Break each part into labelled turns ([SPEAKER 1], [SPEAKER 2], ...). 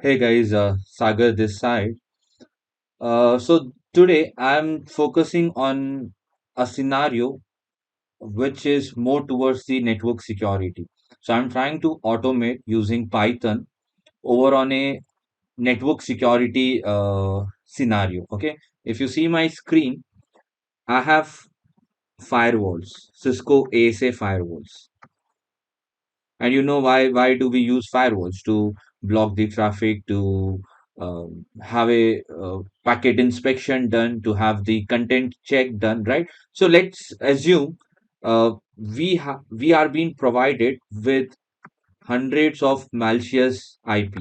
[SPEAKER 1] Hey guys, Sagar this side. So today I'm focusing on a scenario which is more towards the network security. So I'm trying to automate using Python over on a network security scenario. Okay, if you see my screen, I have firewalls, Cisco ASA firewalls. And you know why do we use firewalls? To block the traffic, to have a packet inspection done, to have the content check done, right? So let's assume we are being provided with hundreds of malicious IP.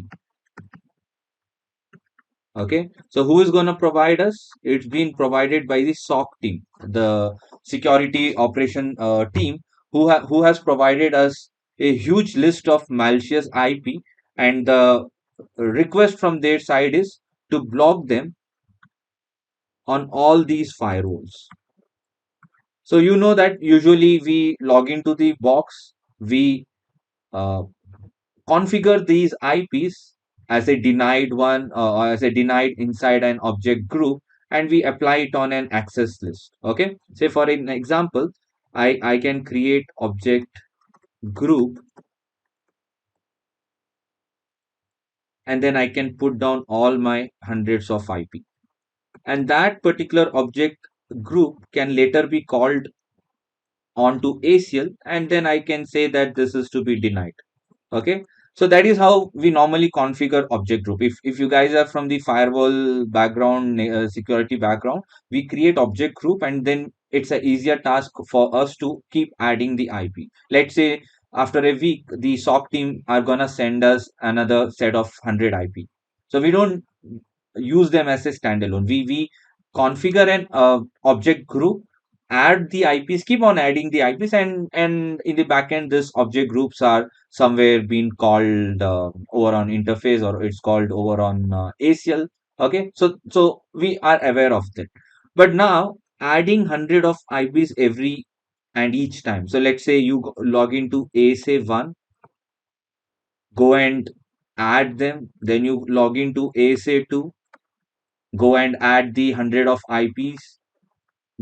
[SPEAKER 1] Okay, so who is going to provide us? It's been provided by the SOC team, the security operation team, who has provided us a huge list of malicious IP, and the request from their side is to block them on all these firewalls. So you know that usually we log into the box, we uh, configure these IPs as a denied one, or as a denied inside an object group, and we apply it on an access list. Okay, say for an example, I can create object group, and then I can put down all my hundreds of IP, and that particular object group can later be called onto ACL, and then I can say that this is to be denied. Okay, so that is how we normally configure object group. If you guys are from the firewall background, security background, we create object group, and then it's a easier task for us to keep adding the IP. Let's say after a week the SOC team are gonna send us another set of 100 IP, so we don't use them as a standalone. We configure an object group, add the IPs, keep on adding the IPs, and in the backend, this object groups are somewhere being called over on interface, or it's called over on ACL. Okay, so we are aware of that. But now adding 100 of IPs every and each time. So let's say you log into ASA1, go and add them, then you log into ASA2, go and add the 100 of IPs,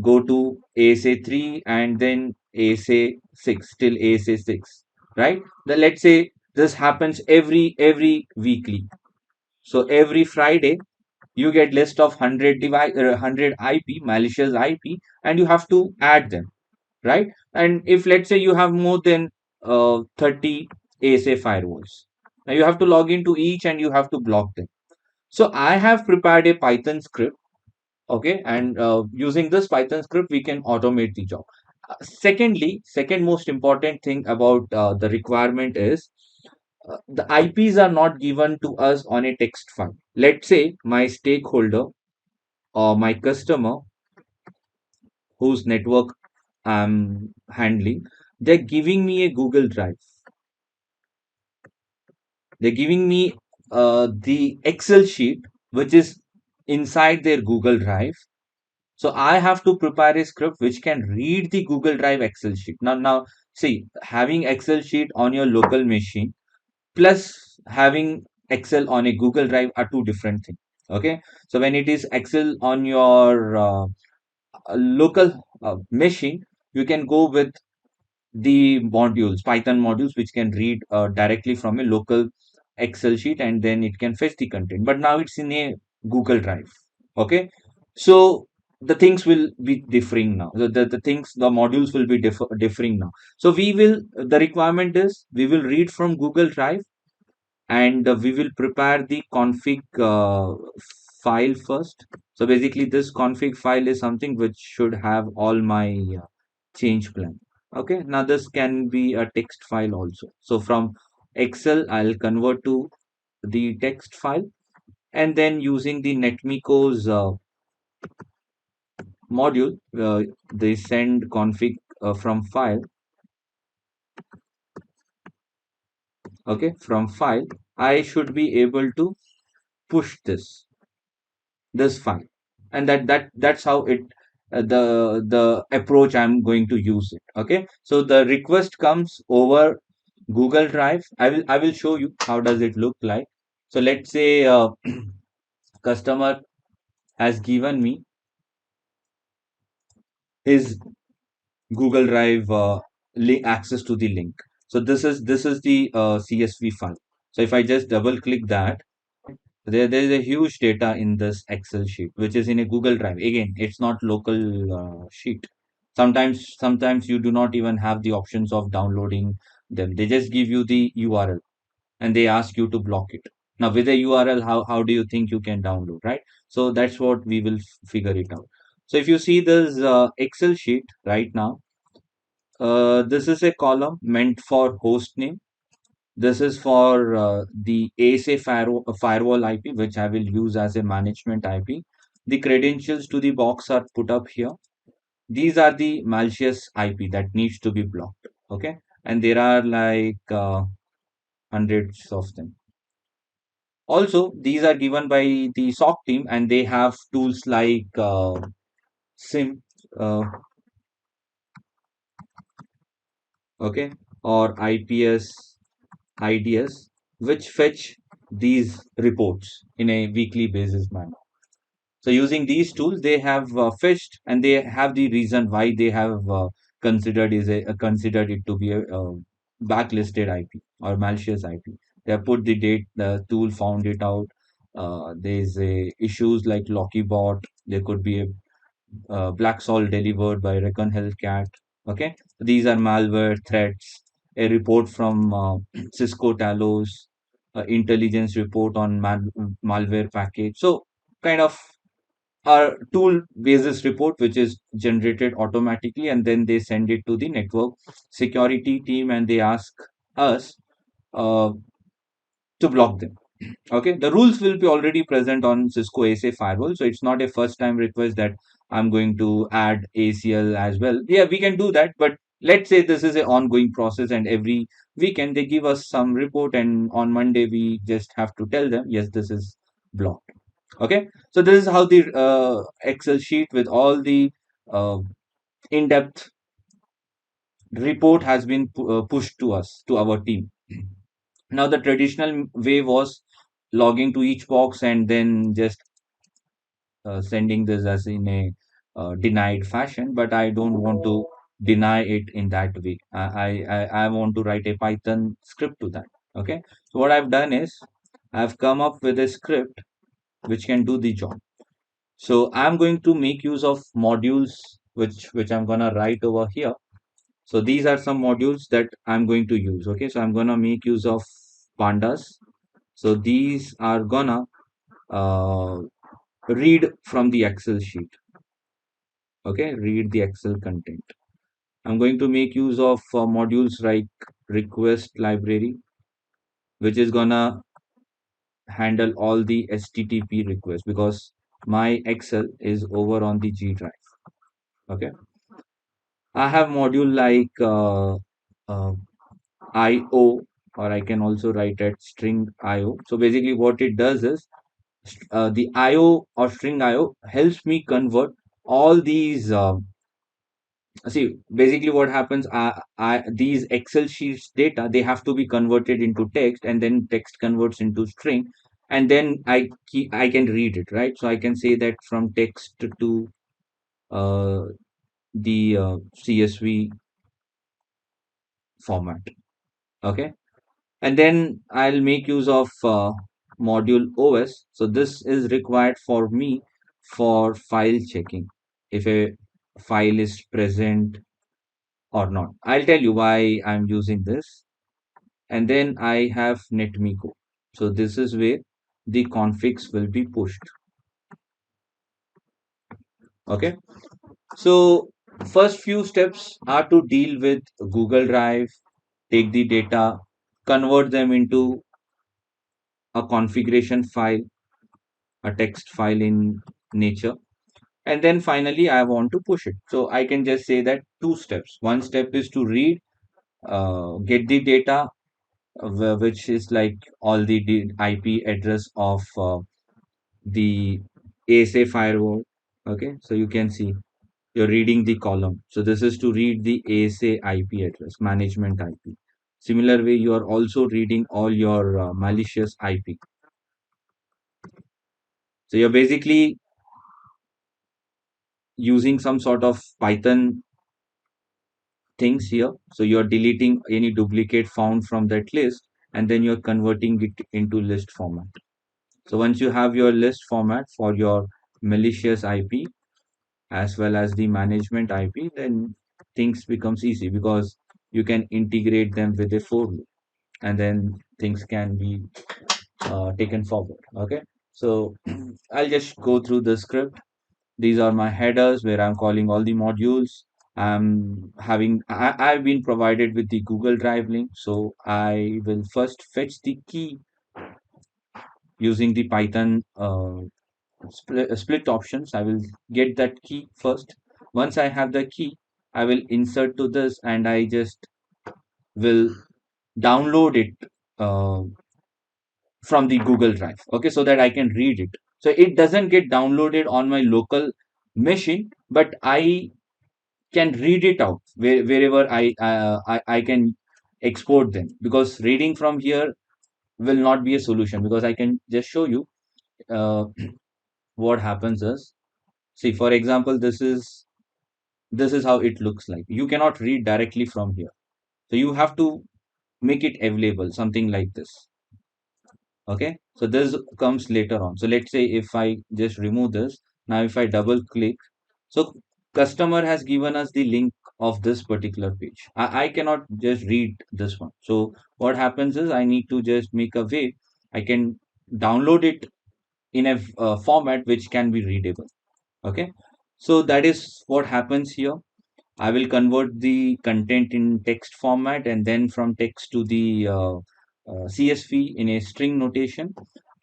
[SPEAKER 1] go to ASA3, and then ASA6 till ASA6, right? Then let's say this happens every weekly. So every Friday you get list of 100 IP, malicious IP, and you have to add them, right? And if let's say you have more than 30 ASA firewalls, now you have to log into each and you have to block them. So I have prepared a Python script. Okay, and using this Python script we can automate the job. Secondly, second most important thing about the requirement is the IPs are not given to us on a text file. Let's say my stakeholder or my customer whose network I'm handling, they're giving me a Google Drive. They're giving me the Excel sheet which is inside their Google Drive. So I have to prepare a script which can read the Google Drive Excel sheet. Now, see, having Excel sheet on your local machine plus having Excel on a Google Drive are two different things. Okay, so when it is Excel on your local machine, you can go with the modules, Python modules, which can read directly from a local Excel sheet, and then it can fetch the content. But now it's in a Google Drive. Okay, so the things will be differing now. The things, the modules will be differing now. So we will, the requirement is we will read from Google Drive, and we will prepare the config file first. So basically, this config file is something which should have all my change plan. Okay, now this can be a text file also. So from Excel, I'll convert to the text file, and then using the Netmiko's module, they send config from file. Okay, from file, I should be able to push this file, and that's how it the approach I'm going to use it. Okay, so the request comes over Google Drive. I will show you how does it look like. So let's say customer has given me his Google Drive link access to the link. So this is the CSV file. So if I just double click that, there is a huge data in this Excel sheet, which is in a Google Drive. Again, it's not local sheet. Sometimes you do not even have the options of downloading them. They just give you the URL and they ask you to block it. Now with a URL, how do you think you can download, right? So that's what we will figure it out. So if you see this Excel sheet right now, this is a column meant for host name. This is for the ASA firewall IP, which I will use as a management IP. The credentials to the box are put up here. These are the malicious IP that needs to be blocked. Okay. And there are like hundreds of them. Also, these are given by the SOC team and they have tools like SIM, uh, okay, or IPS, IDS, which fetch these reports in a weekly basis manner. So using these tools, they have fetched and they have the reason why they have considered it to be a blacklisted IP or malicious IP. They have put the date, the tool found it out. There's a issues like Lockybot. There could be a black salt delivered by Recon Hellcat. Okay, these are malware threats. A report from Cisco Talos, intelligence report on malware package. So kind of our tool basis report which is generated automatically and then they send it to the network security team and they ask us uh, to block them. Okay, the rules will be already present on Cisco ASA firewall, so it's not a first time request that I'm going to add ACL as well. Yeah, we can do that, but let's say this is an ongoing process and every weekend they give us some report and on Monday we just have to tell them yes, this is blocked. Okay, so this is how the Excel sheet with all the uh, in-depth report has been pushed to us, to our team. Now the traditional way was logging to each box and then just sending this as in a denied fashion, but I don't want to deny it in that way. I want to write a Python script to that. Okay, so what I've done is I've come up with a script which can do the job. So I'm going to make use of modules which I'm gonna write over here. So these are some modules that I'm going to use. Okay, so I'm gonna make use of pandas. So these are gonna uh, read from the Excel sheet. Okay, read the Excel content. I'm going to make use of modules like request library, which is gonna handle all the HTTP requests because my Excel is over on the G drive. Okay, I have module like IO, or I can also write it string IO. So basically, what it does is the IO or string IO helps me convert all these. See, basically, what happens? These Excel sheets data they have to be converted into text, and then text converts into string, and then I can read it, right? So I can say that from text to uh, the CSV format. Okay, and then I'll make use of module OS. So this is required for me for file checking if a file is present or not. I'll tell you why I'm using this. And then I have netmiko. So this is where the configs will be pushed. Okay, so first few steps are to deal with Google Drive, take the data, convert them into a configuration file, a text file in nature, and then finally I want to push it. So I can just say that two steps. One step is to read, get the data, which is like all the IP address of the ASA firewall. Okay, so you can see you're reading the column. So this is to read the ASA IP address, management IP. Similar way, you are also reading all your malicious IP. So you're basically using some sort of Python things here. So you're deleting any duplicate found from that list, and then you're converting it into list format. So once you have your list format for your malicious IP as well as the management IP, then things becomes easy because you can integrate them with a for loop, and then things can be taken forward. Okay, so I'll just go through the script. These are my headers where I'm calling all the modules. I've been provided with the Google Drive link, so I will first fetch the key using the Python split options. I will get that key first. Once I have the key, I will insert to this, and I just will download it uh, from the Google Drive. Okay, so that I can read it. So it doesn't get downloaded on my local machine, but I can read it out wherever I can export them, because reading from here will not be a solution, because I can just show you uh, what happens is, see, for example, this is how it looks like. You cannot read directly from here, so you have to make it available something like this. Okay, so this comes later on. So let's say if I just remove this, now if I double click, so customer has given us the link of this particular page. I cannot just read this one. So what happens is I need to just make a way I can download it in a format which can be readable. Okay, so that is what happens here. I will convert the content in text format, and then from text to the CSV in a string notation.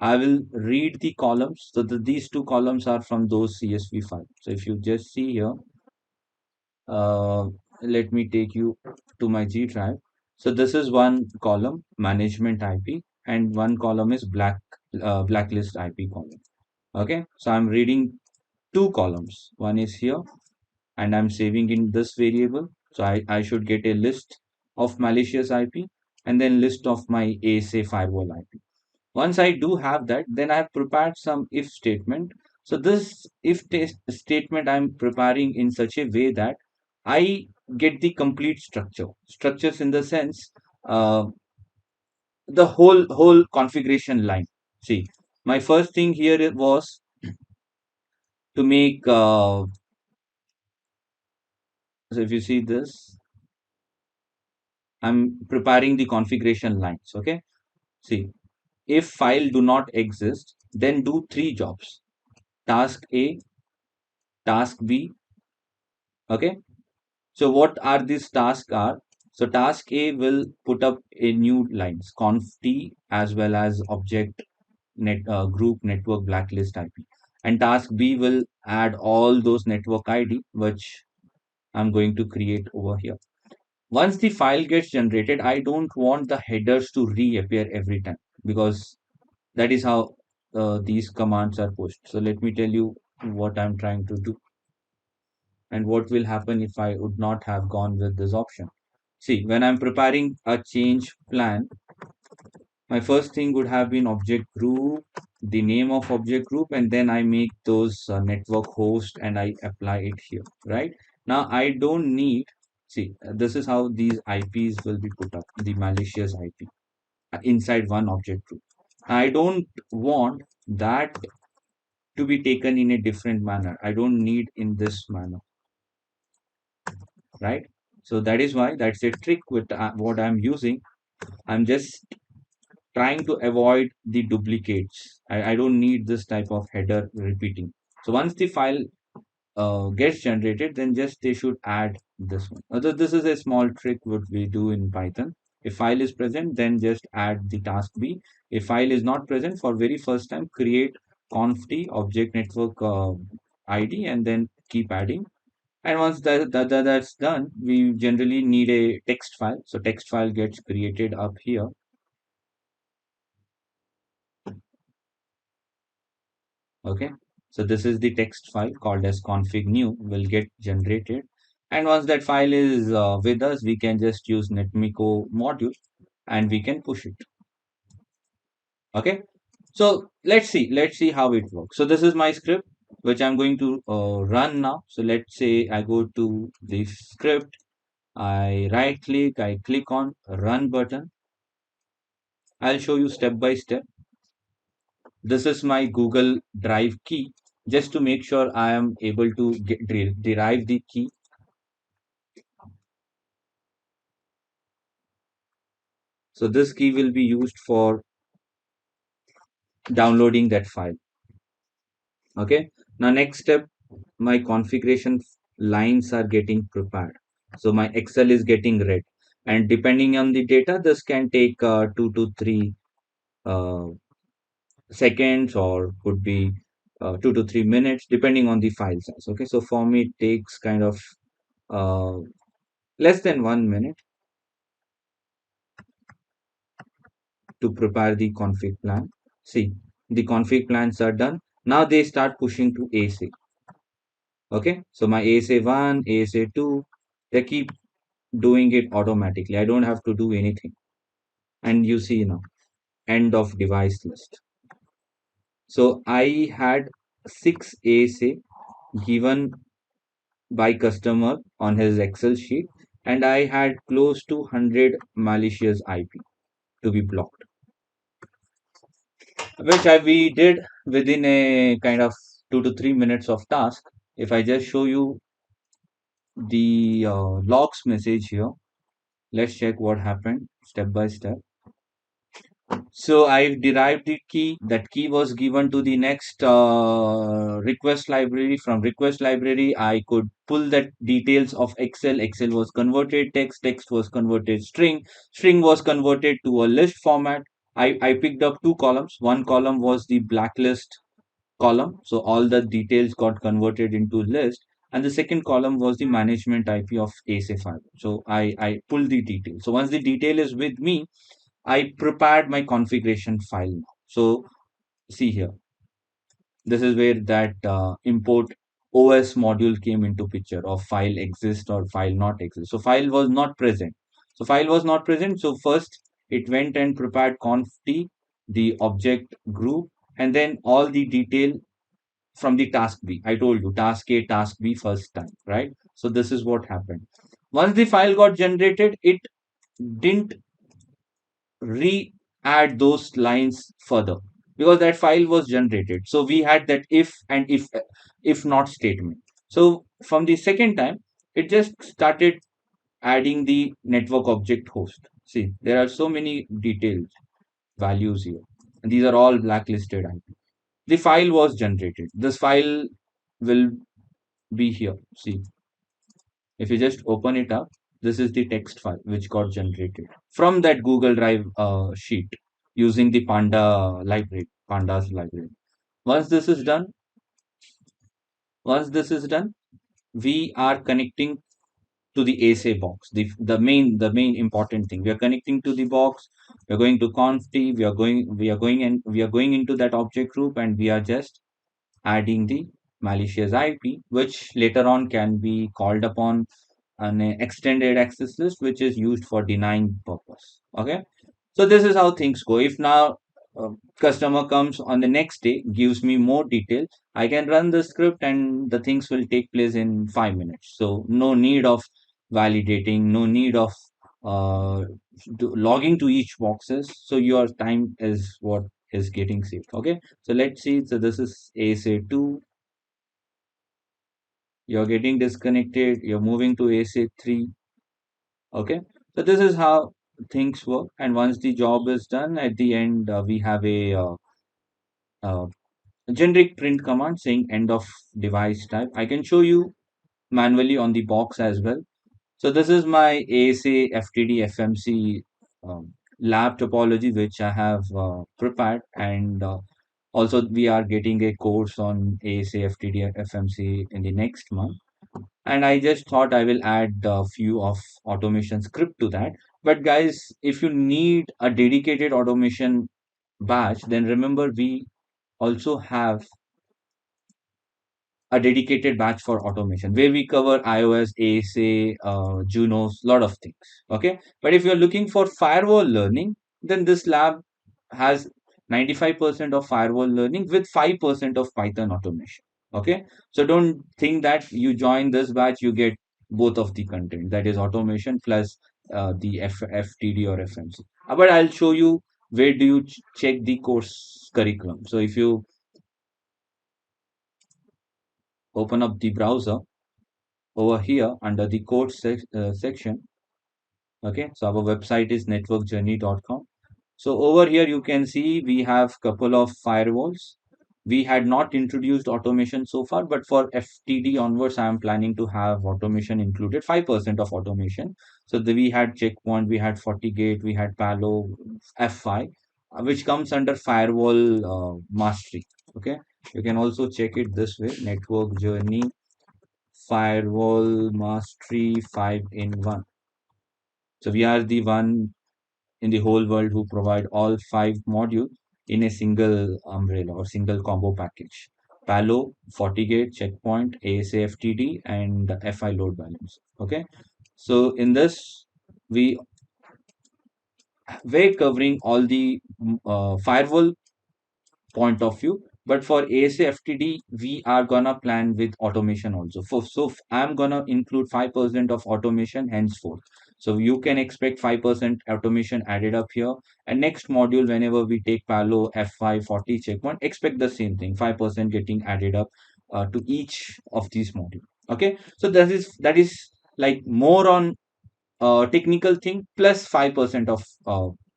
[SPEAKER 1] I will read the columns. So these two columns are from those CSV files. So if you just see here, uh, let me take you to my G drive. So this is one column, management IP, and one column is blacklist IP column. Okay, so I'm reading two columns. One is here, and I'm saving in this variable. So I should get a list of malicious IP, and then list of my ASA firewall IP. Once I do have that, then I have prepared some if statement. So this if test statement I'm preparing in such a way that I get the complete structure. Structures in the sense, uh, the whole configuration line. See, my first thing here was to make. So if you see this, I'm preparing the configuration lines. Okay. See, if file do not exist, then do three jobs. Task A, task B. Okay. So what are these tasks are? So task A will put up a new lines, conf t as well as object group network blacklist IP. And task B will add all those network ID, which I'm going to create over here. Once the file gets generated, I don't want the headers to reappear every time, because that is how these commands are pushed. So let me tell you what I'm trying to do and what will happen if I would not have gone with this option. See, when I'm preparing a change plan, my first thing would have been object group, the name of object group, and then I make those network host and I apply it here, right? Now I don't need, see, this is how these IPs will be put up, the malicious IP inside one object group. I don't want that to be taken in a different manner. I don't need in this manner, right? So that is why that's a trick with what I'm using. I'm just trying to avoid the duplicates. I don't need this type of header repeating. So once the file gets generated, then just they should add this one. Although this is a small trick what we do in Python. If file is present, then just add the task B. If file is not present, for very first time, create conf t object network ID, and then keep adding. And once that's done, we generally need a text file. So text file gets created up here. Okay. So this is the text file called as config new will get generated. And once that file is with us, we can just use netmiko module and we can push it. Okay. So let's see how it works. So this is my script which I'm going to run now. So let's say I go to this script, I right click, I click on run button. I'll show you step by step. This is my Google Drive key, just to make sure I am able to derive the key. So this key will be used for downloading that file. Okay. Now next step, my configuration lines are getting prepared. So my Excel is getting read, and depending on the data, this can take 2 to 3 seconds, or could be 2 to 3 minutes, depending on the file size. Okay. So for me, it takes kind of uh, less than 1 minute to prepare the config plan. See, the config plans are done. Now they start pushing to ASA. Okay, so my ASA1, ASA2, they keep doing it automatically. I don't have to do anything. And you see now, end of device list. So I had 6 ASA given by customer on his Excel sheet, and I had close to 100 malicious IP to be blocked, which we did within a kind of 2 to 3 minutes of task. If I just show you the logs message here, let's check what happened step by step. So I've derived the key. That key was given to the next request library. From request library, I could pull that details of Excel. Excel was converted text. Text was converted string. String was converted to a list format. I picked up 2 columns. One column was the blacklist column. So all the details got converted into list. And the second column was the management IP of ASA file. So I pulled the detail. So once the detail is with me, I prepared my configuration file now. So see here, this is where that import OS module came into picture of file exist or file not exist. So file was not present. So file was not present. So first it went and prepared conft, the object group, and then all the detail from the task B. I told you task A, task B first time, right? So this is what happened. Once the file got generated, it didn't re-add those lines further because that file was generated. So we had that if not statement. So from the second time, it just started adding the network object host. See, there are so many details values here, and these are all blacklisted IP. The file was generated. This file will be here. See, if you just open it up, this is the text file which got generated from that Google Drive sheet using the pandas library. Once this is done, once this is done, we are connecting to the ASA box. The main important thing. We are connecting to the box. We are going to conft. We are going into that object group, and we are just adding the malicious IP, which later on can be called upon an extended access list, which is used for denying purpose. Okay, so this is how things go. If now customer comes on the next day, gives me more details, I can run the script and the things will take place in 5 minutes. So no need of validating, no need of uh, logging to each boxes. So your time is what is getting saved. Okay, so let's see. So this is ASA2. You're getting disconnected. You're moving to ASA3. Okay, so this is how things work. And once the job is done, at the end, we have uh, generic print command saying end of device type. I can show you manually on the box as well. So this is my ASA FTD FMC lab topology, which I have prepared. And also we are getting a course on ASA FTD FMC in the next month. And I just thought I will add a few of automation script to that. But guys, if you need a dedicated automation batch, then remember we also have a dedicated batch for automation where we cover iOS, ASA, Junos, lot of things. Okay, but if you're looking for firewall learning, then this lab has 95% of firewall learning with 5% of Python automation. Okay. So don't think that you join this batch, you get both of the content, that is automation plus the FTD or FMC. But I'll show you where do you check the course curriculum. So if you open up the browser over here under the course section, okay, so our website is networkjourney.com. So over here you can see we have couple of firewalls. We had not introduced automation so far, but for FTD onwards, I am planning to have automation included, 5% of automation. So we had Checkpoint, we had FortiGate, we had Palo, F5, which comes under firewall mastery. Okay, you can also check it this way: Network Journey Firewall Mastery 5 in 1. So we are the one in the whole world who provide all five modules in a single umbrella or single combo package. Palo, FortiGate, Checkpoint, ASA/FTD, and FI load balancer. Okay, so in this we're covering all the firewall point of view. But for ASA FTD, we are gonna plan with automation also. I'm gonna include 5% of automation henceforth. So you can expect 5% automation added up here. And next module, whenever we take Palo, F5, 40 checkpoint, expect the same thing, 5% getting added up to each of these modules. Okay, so that is like more on technical thing plus 5% of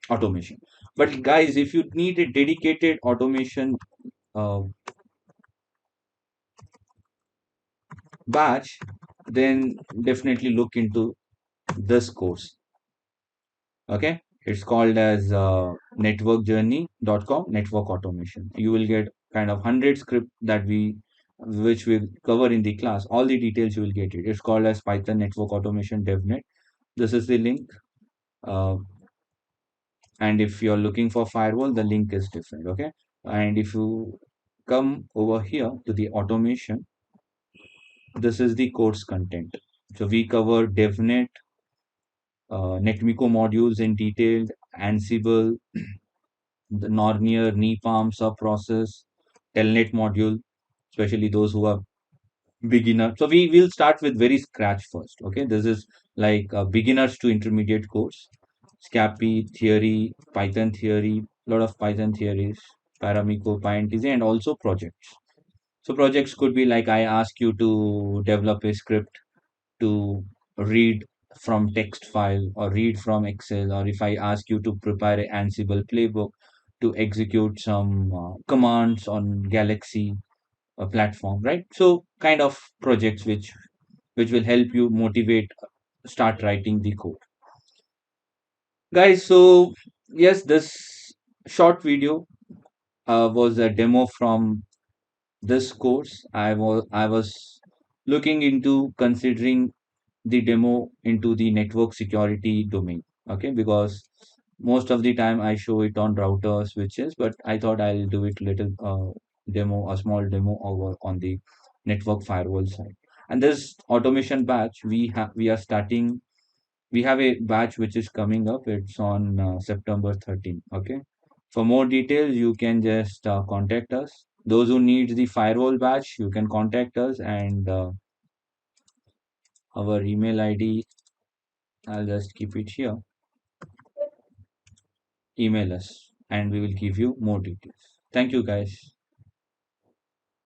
[SPEAKER 1] automation. But guys, if you need a dedicated automation uh, batch, then definitely look into this course. Okay, it's called as networkjourney.com, network automation. You will get kind of 100 script that which we cover in the class. All the details you will get it. It's called as Python network automation devnet. This is the link. uh, and if you're looking for firewall, the link is different. Okay, and if you come over here to the automation, this is the course content. So we cover devnet, netmiko modules in detail, ansible, the nornier, nepalm subprocess, telnet module, especially those who are beginner. So we will start with very scratch first. Okay, this is like beginners to intermediate course. Scapy theory, Python theory, lot of Python theories, Paramiko, PyNTZ, and also projects. So projects could be like I ask you to develop a script to read from text file or read from Excel, or if I ask you to prepare an Ansible playbook to execute some commands on Galaxy platform, right? So kind of projects which will help you motivate, start writing the code, guys. So yes, this short video was a demo from this course. I was looking into considering the demo into the network security domain. Okay, because most of the time I show it on router switches, but I thought I'll do it little demo, a small demo over on the network firewall side. And this automation batch we are starting. We have a batch which is coming up. It's on September 13th. Okay, for more details you can just contact us. Those who need the firewall batch, you can contact us, and our email ID, I'll just keep it here. Email us and we will give you more details. Thank you, guys.